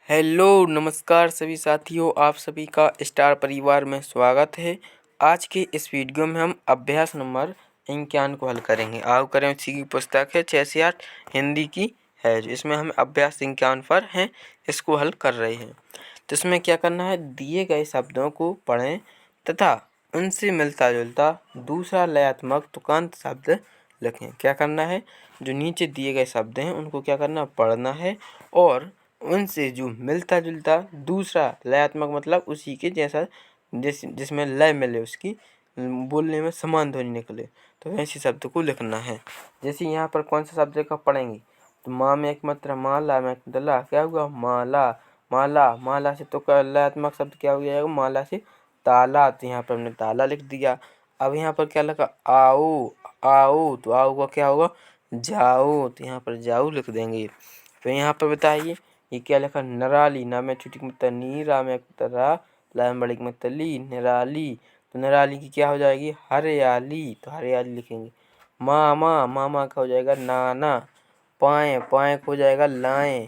Hello नमस्कार सभी साथियों, आप सभी का स्टार परिवार में स्वागत है। आज के इस वीडियो में हम अभ्यास नंबर 51 को हल करेंगे। आओ करें उसी की पुस्तक है 6 से 8 हिंदी की है, इसमें हम अभ्यास 51 पर हैं, इसको हल कर रहे हैं। तो इसमें क्या करना है, दिए गए शब्दों को पढ़ें तथा उनसे मिलता जुलता दूसरा लयात्मक तुकांत शब्द लिखें। क्या करना है, जो नीचे दिए गए शब्द हैं उनको क्या करना, पढ़ना है और उनसे जो मिलता जुलता दूसरा लयात्मक मतलब उसी के जैसा जिसमें लय मिले, उसकी बोलने में समान ध्वनि निकले, तो ऐसे शब्द को लिखना है। जैसे यहाँ पर कौन सा शब्द का पढ़ेंगे, तो माँ में एक मात्रा माला में एक दला, क्या हुआ, माला। माला माला से तो लयात्मक शब्द क्या हो जाएगा, माला से ताला, तो यहाँ पर हमने ताला लिख दिया। अब यहाँ पर क्या लिखा, आओ। आओ, तो आओ का क्या होगा, जाओ, तो यहाँ पर जाओ लिख देंगे। फिर यहाँ पर बताइए ये क्या लिखा, नराली, ना में छोटी मतलब नी, रा में रा, ला में बड़ी मतलब ली, निराली। तो निराली की क्या हो जाएगी, हरियाली, तो हरियाली लिखेंगे। मामा, मामा का हो जाएगा नाना। पाए, पाए का हो जाएगा लाए।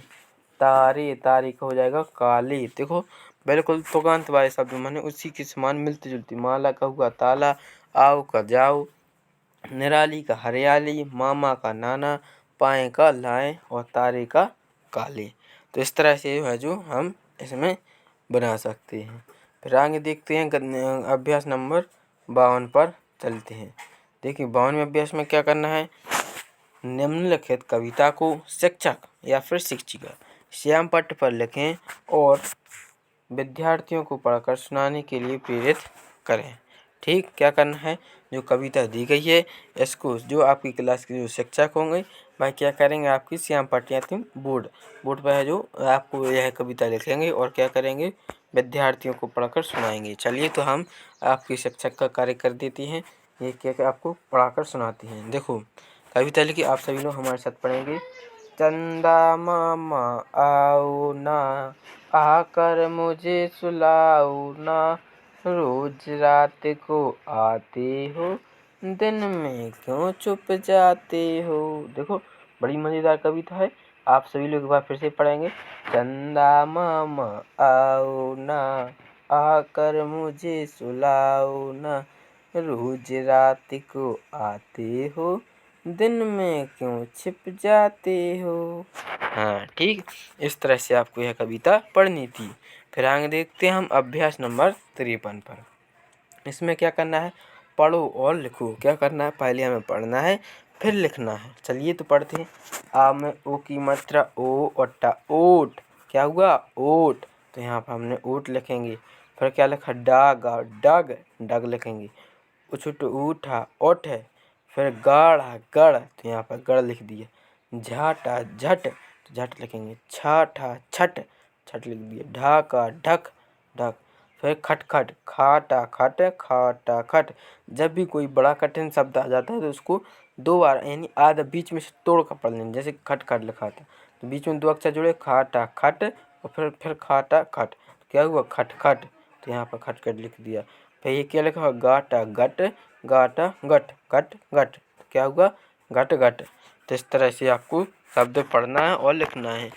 तारे, तारे का हो जाएगा काले। देखो बिल्कुल तुकांत वाले शब्द माने उसी के समान मिलती जुलती। माला का हुआ ताला, आओ का जाओ, निराली का हरियाली, मामा का नाना, पाए का लाए और तारे का काले। तो इस तरह से है जो हम इसमें बना सकते हैं। फिर आगे देखते हैं अभ्यास नंबर 52 पर चलते हैं। देखिए 52वें अभ्यास में क्या करना है, निम्नलिखित कविता को शिक्षक या फिर शिक्षिका श्याम पट्ट पर लिखें और विद्यार्थियों को पढ़कर सुनाने के लिए प्रेरित करें। ठीक, क्या करना है, जो कविता दी गई है इसको जो आपकी क्लास के जो शिक्षक होंगे वह क्या करेंगे, आपकी श्याम पट्ट या बोर्ड पर है जो आपको यह कविता लिखेंगे और क्या करेंगे, विद्यार्थियों को पढ़कर सुनाएंगे। चलिए तो हम आपकी शिक्षक का कार्य कर देते हैं, ये क्या आपको पढ़ाकर सुनाती हैं। देखो कविता लिखी, आप सभी लोग हमारे साथ पढ़ेंगे। चंदा मामा आओ ना, आकर मुझे सुलाओ ना, रोज रात को आते हो, दिन में क्यों चुप जाते हो। देखो बड़ी मज़ेदार कविता है, आप सभी लोग एक बार फिर से पढ़ेंगे। चंदा मामा आओ ना, आकर मुझे सुलाओ ना, रोज रात को आते हो, दिन में क्यों छिप जाते हो। हाँ ठीक, इस तरह से आपको यह कविता पढ़नी थी। फिर आगे देखते हैं हम अभ्यास नंबर 53 पर। इसमें क्या करना है, पढ़ो और लिखो। क्या करना है, पहले हमें पढ़ना है फिर लिखना है। चलिए तो पढ़ते हैं। आ में ओ की मात्रा ओ और टा, ओट, क्या हुआ, ओट, तो यहाँ पर हमने ओट लिखेंगे। फिर क्या लिखा, डाग, डग, डग लिखेंगे। उछुट उठा, ओठ, फिर गाढ़ा, गढ़, तो यहाँ पर गढ़ लिख दिया। झाटा, झट, तो झट लिखेंगे। छाठा, छठ, छठ लिख दिया। ढाका, ढक, ढक। फिर खटखट, खाटा खट, खाटा खट। जब भी कोई बड़ा कठिन शब्द आ जाता है तो उसको दो बार यानी आधा बीच में से तोड़ कर पढ़ लेंगे। जैसे खटखट लिखा था तो बीच में दो अक्षर जुड़े, खाटा खट और फिर खाटा खट, क्या हुआ, खटखट, तो यहाँ पर खटखट लिख दिया। फिर ये क्या लिखा, गाटा गट, गाटा गट, गट गट, क्या हुआ, गट गट। तो इस तरह से आपको शब्द पढ़ना है और लिखना है।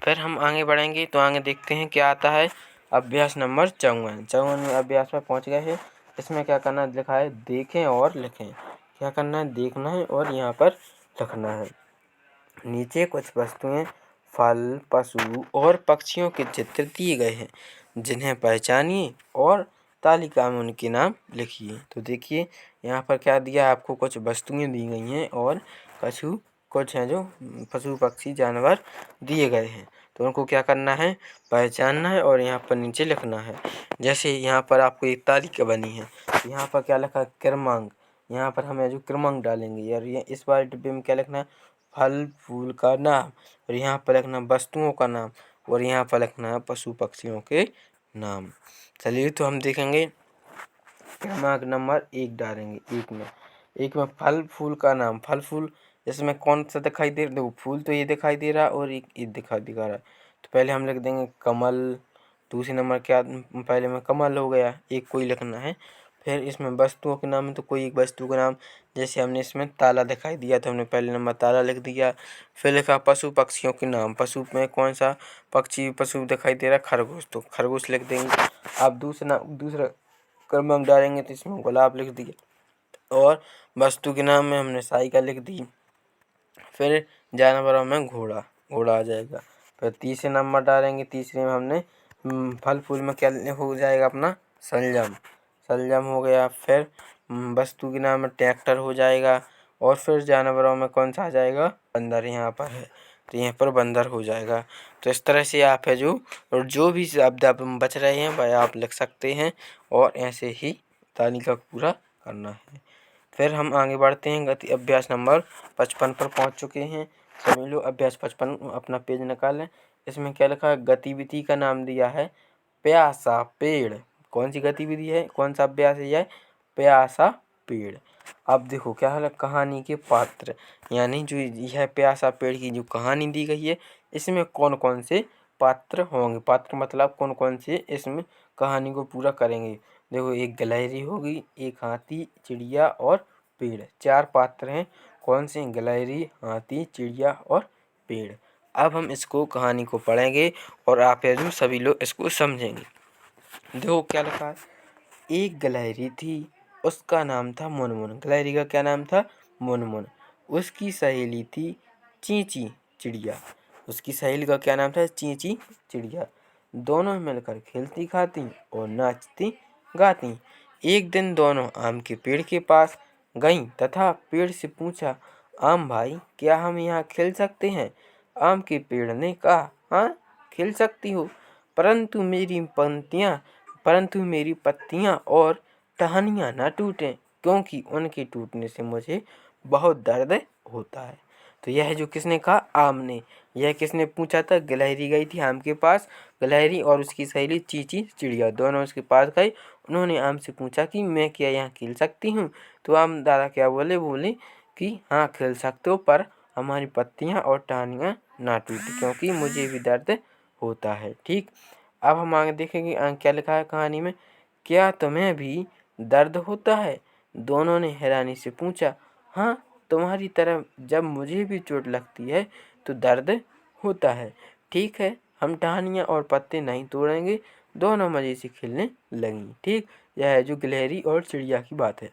फिर हम आगे बढ़ेंगे तो आगे देखते हैं क्या आता है। अभ्यास नंबर 54 में अभ्यास में पहुंच गए हैं। इसमें क्या करना लिखा है, देखें और लिखें। क्या करना है, देखना है और यहाँ पर लिखना है। नीचे कुछ वस्तुएं, फल, पशु और पक्षियों के चित्र दिए गए हैं, जिन्हें पहचानिए और तालिका में उनके नाम लिखिए। तो देखिए यहाँ पर क्या दिया, आपको कुछ वस्तुएं दी गई हैं और कुछ हैं जो पशु पक्षी जानवर दिए गए हैं, तो उनको क्या करना है, पहचानना है और यहाँ पर नीचे लिखना है। जैसे यहाँ पर आपको एक तालिका बनी है, यहाँ पर क्या लिखा, क्रमांक, यहाँ पर हमें जो क्रमांक डालेंगे और ये इस बार डिब्बे में क्या लिखना है, फल फूल का नाम, और यहाँ पर लिखना वस्तुओं का नाम, और यहाँ पर लिखना है पशु पक्षियों के नाम। चलिए तो हम देखेंगे क्रमांक नंबर 1 डालेंगे। एक में फल फूल का नाम। फल फूल इसमें कौन सा दिखाई दे रहा, देखो फूल तो ये दिखाई दे रहा और एक ये दिखा दिखा रहा है, तो पहले हम लिख देंगे कमल। दूसरे नंबर क्या, पहले में कमल हो गया, एक कोई लिखना है। फिर इसमें वस्तुओं के नाम है तो कोई एक वस्तु का नाम, जैसे हमने इसमें ताला दिखाई दिया तो हमने पहले नंबर ताला लिख दिया। फिर लिखा पशु पक्षियों के नाम, पशु में कौन सा पक्षी पशु दिखाई दे रहा है, खरगोश, तो खरगोश लिख देंगे। अब दूसरा क्रम हम डालेंगे तो इसमें गुलाब लिख दिया और वस्तु के नाम में हमने साइकिल लिख दी। फिर जानवरों में घोड़ा, घोड़ा आ जाएगा। फिर तीसरे नंबर डालेंगे, तीसरे में हमने फल फूल में क्या हो जाएगा अपना शलजम, शलजम हो गया। फिर वस्तु के नाम में ट्रैक्टर हो जाएगा और फिर जानवरों में कौन सा आ जाएगा, बंदर यहाँ पर है तो यहाँ पर बंदर हो जाएगा। तो इस तरह से आप है जो भी शब्द आप बच रहे हैं वह आप लिख सकते हैं और ऐसे ही तालिका पूरा करना है। फिर हम आगे बढ़ते हैं, गति अभ्यास नंबर 55 पर पहुंच चुके हैं। सभी लोग अभ्यास 55 अपना पेज निकालें। इसमें क्या लिखा है, गतिविधि का नाम दिया है प्यासा पेड़। कौन सी गतिविधि है, कौन सा अभ्यास है यह, प्यासा पेड़। अब देखो क्या है, कहानी के पात्र, यानी जो यह प्यासा पेड़ की जो कहानी दी गई है इसमें कौन कौन से पात्र होंगे, पात्र मतलब कौन कौन से इसमें कहानी को पूरा करेंगे। देखो एक गिलहरी होगी, एक हाथी, चिड़िया और पेड़, 4 पात्र हैं। कौन से, गिलहरी, हाथी, चिड़िया और पेड़। अब हम इसको कहानी को पढ़ेंगे और आप जो सभी लोग इसको समझेंगे। देखो क्या लिखा है, एक गिलहरी थी, उसका नाम था मुनमुन। गिलहरी का क्या नाम था, मुनमुन। उसकी सहेली थी चींची चिड़िया, उसकी सहेली का क्या नाम था, चींची चिड़िया। दोनों मिलकर खेलती खाती और नाचती गाती। एक दिन दोनों आम के पेड़ के पास गईं तथा पेड़ से पूछा, आम भाई क्या हम यहाँ खेल सकते हैं। आम के पेड़ ने कहा, हाँ खेल सकती हो, परंतु मेरी पत्तियाँ और टहनियाँ न टूटें, क्योंकि उनके टूटने से मुझे बहुत दर्द होता है। तो यह जो किसने कहा, आम ने। यह किसने पूछा था, गिलहरी गई थी आम के पास, गिलहरी और उसकी सहेली चींची चिड़िया दोनों उसके पास गई। उन्होंने आम से पूछा कि मैं क्या यहाँ खेल सकती हूँ। तो आम दादा क्या बोले कि हाँ खेल सकते हो, पर हमारी पत्तियाँ और टहनियाँ ना टूटे, क्योंकि मुझे भी दर्द होता है। ठीक, अब हम आगे देखेंगे क्या लिखा है कहानी में, क्या तुम्हें भी दर्द होता है। दोनों ने हैरानी से पूछा, हाँ तुम्हारी तरह जब मुझे भी चोट लगती है तो दर्द होता है। ठीक है, हम टहनियाँ और पत्ते नहीं तोड़ेंगे। दोनों मज़े से खेलने लगी। ठीक, यह है जो गिलहरी और चिड़िया की बात है।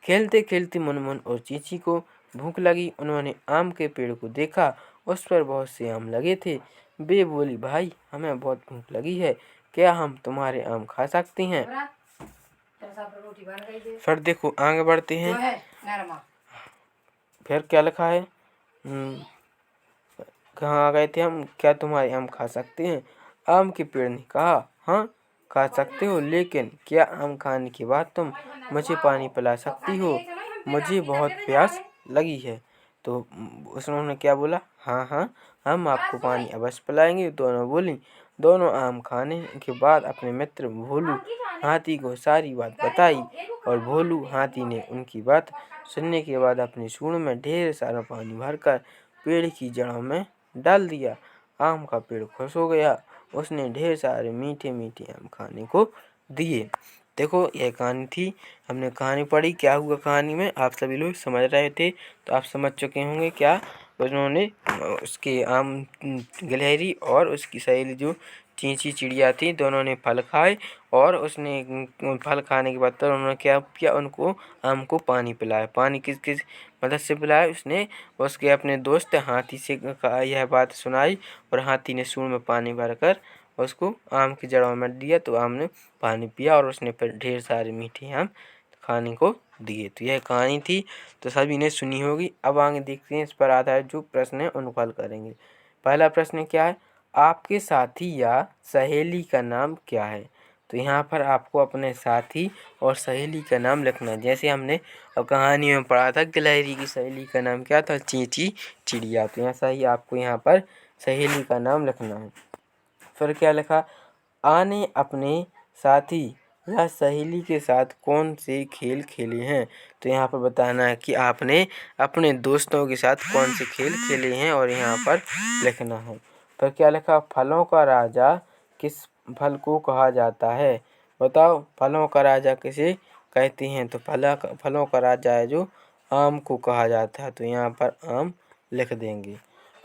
खेलते खेलते मुनमुन और चींची को भूख लगी। उन्होंने आम के पेड़ को देखा, उस पर बहुत से आम लगे थे। वे बोली, भाई हमें बहुत भूख लगी है, क्या हम तुम्हारे आम खा सकते हैं। फिर देखो आगे बढ़ते हैं, फिर क्या लिखा है, कहाँ आ गए थे हम, क्या तुम्हारे आम खा सकते हैं। आम के पेड़ ने कहा, हाँ खा सकते हो, लेकिन क्या आम खाने के बाद तुम मुझे पानी पिला सकती हो, मुझे बहुत प्यास लगी है। तो उन्होंने क्या बोला, हाँ हाँ हम आपको पानी अवश्य पिलाएंगे। दोनों बोली। दोनों आम खाने के बाद अपने मित्र भोलू हाथी को सारी बात बताई और भोलू हाथी ने उनकी बात सुनने के बाद अपनी सूंड में ढेर सारा पानी भरकर पेड़ की जड़ों में डाल दिया। आम का पेड़ खुश हो गया, उसने ढेर सारे मीठे मीठे आम खाने को दिए। देखो यह कहानी थी, हमने कहानी पढ़ी। क्या हुआ कहानी में, आप सभी लोग समझ रहे थे तो आप समझ चुके होंगे। क्या उन्होंने उसके आम, गिलहरी और उसकी सहेली जो चींची चिड़िया थी, दोनों ने फल खाए और उसने फल खाने के बाद तो उन्होंने क्या किया, उनको आम को पानी पिलाया। पानी किस किस मदद से पिलाया, उसने उसके अपने दोस्त हाथी से यह बात सुनाई और हाथी ने सूंड में पानी भरकर उसको आम की जड़ों में दिया, तो आम ने पानी पिया और उसने फिर ढेर सारे मीठे आम खाने को दिए। तो यह कहानी थी, तो सभी ने सुनी होगी। अब आगे देखते हैं इस पर आधारित जो प्रश्न है उनको हल करेंगे। पहला प्रश्न क्या है, आपके साथी या सहेली का नाम क्या है। तो यहाँ पर आपको अपने साथी और सहेली का नाम लिखना है। जैसे हमने अब कहानी में पढ़ा था, गिलहरी की सहेली का नाम क्या था, चींची चिड़िया। तो ऐसा ही आपको यहाँ पर सहेली का नाम लिखना है। फिर क्या लिखा, आने अपने साथी या सहेली के साथ कौन से खेल खेले हैं। तो यहाँ पर बताना है कि आपने अपने दोस्तों के साथ कौन से खेल खेले हैं और यहाँ पर लिखना है। फिर क्या लिखा, फलों का राजा किस फल को कहा जाता है। बताओ फलों का राजा किसे कहते हैं? तो फलों का राजा है जो आम को कहा जाता है। तो यहाँ पर आम लिख देंगे।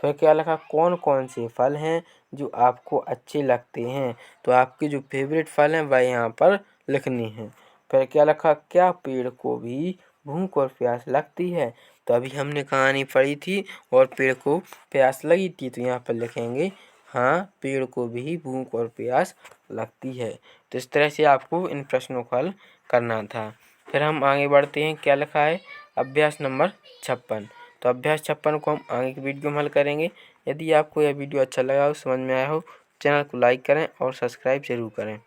फिर क्या लिखा, कौन कौन से फल हैं जो आपको अच्छे लगते हैं? तो आपके जो फेवरेट फल हैं वह यहाँ पर लिखनी है। फिर क्या लिखा, क्या पेड़ को भी भूख और प्यास लगती है? तो अभी हमने कहानी पढ़ी थी और पेड़ को प्यास लगी थी। तो यहाँ पर लिखेंगे हाँ, पेड़ को भी भूख और प्यास लगती है। तो इस तरह से आपको इन प्रश्नों को हल करना था। फिर हम आगे बढ़ते हैं। क्या लिखा है, अभ्यास नंबर 56। तो अभ्यास 56 को हम आगे की वीडियो में हल करेंगे। यदि आपको यह वीडियो अच्छा लगा हो, समझ में आया हो, चैनल को लाइक करें और सब्सक्राइब जरूर करें।